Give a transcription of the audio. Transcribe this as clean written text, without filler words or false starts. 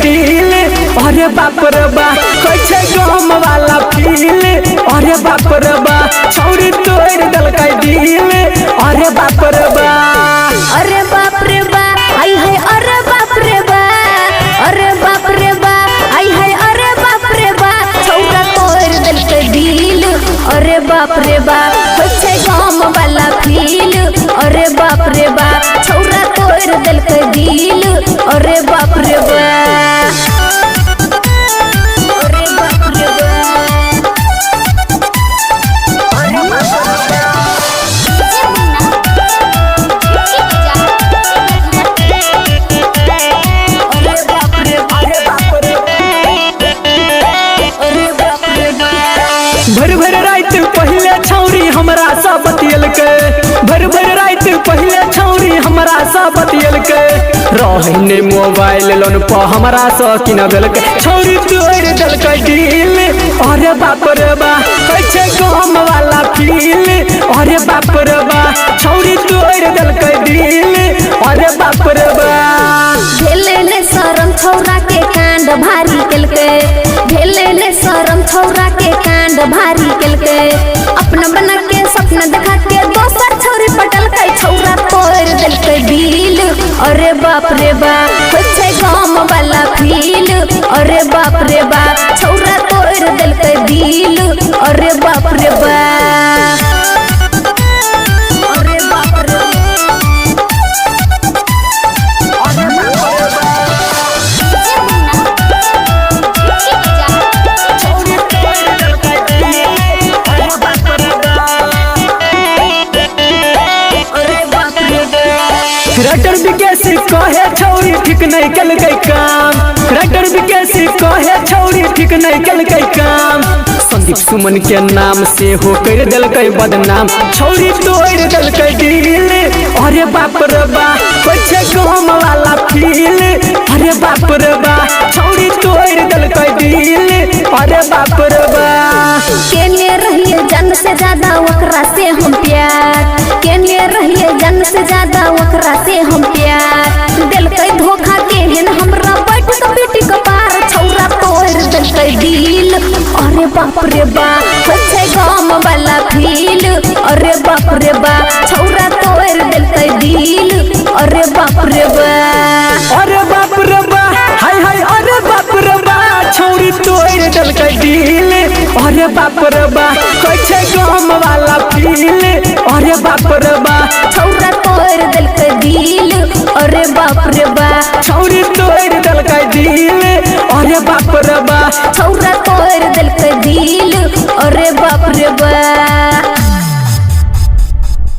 दिल। अरे बाप रे बा कैसे गम वाला फील। अरे बाप रे बा छौरी तोड़ दिल दिल। अरे बाप रे बा अरे बाप रे बा आई है अरे बाप रे बा। अरे बाप रे बा आई है अरे बाप रे बा छौरा तोड़ दिल दिल। अरे बाप रे बा कैसे गम वाला फील। अरे बाप रे बा छौरा तोड़ दिल दिल। अरे बाप रे बा भर भर रात पहले छौरी हमरा सा बतियल के। भर भर रात पहले छौरी हमरा सा बतियल के। रहने मोबाइल लोन पर हमरा सा किन दिल के। छौरी तोड़ दिल दिल। अरे बाप रे बा कैसे गम वाला फील। अरे बाप रे बा छौरी तोड़ दिल दिल। अरे बाप रे बा भेले ने शरम छौरा के कांड भारी केलके। भेले ने शरम छौरा के कांड भारी केलके। अपना बना के सपना देखा के दोसर छौरी पटल के छौरा तोड़ दिल के दिल। अरे बाप रे बा कैसे गम वाला फील। अरे बाप रे बा छौरा तोड़ दिल के दिल। अरे बाप रे बा अरे बाप रे राइटर विकेश कहे छौरी ठीक नहीं कल गई काम। राइटर विकेश कहे छौरी ठीक नहीं कल गई काम। संदीप सुमन के नाम से हो कर दिल बदनाम। छौरी तोड़ दिल दिल। अरे बाप रे बा कैसे गम वाला फील। अरे बाप रे बा छौरी तोड़ दिल दिल। अरे बाप रे बा केने रहिए जन से ज्यादा ओकरा से हम प्यार। केने रहिए जन से ज्यादा ओकरा से हम प्यार। दिल के धोखा केहन हमरा बैठ तो बेटी के पार छौरा तोड़ दिल दिल। अरे बाप रे बा कैसे गम वाला फील। अरे बाप रे बा छौरा तोड़ दिल दिल। अरे बाप रे बा अरे बाप रे बा हाय हाय। अरे बाप रे बा छौरी तोड़ दिल दिल। अरे बाप रे बा कैसे गम वाला फील। अरे बाप रे बा छौरा तोड़ दिल दिल। अरे बाप रे बा छौरी तोड़ दिल दिल। अरे बाप रे बा छौरा तोड़ दिल दिल।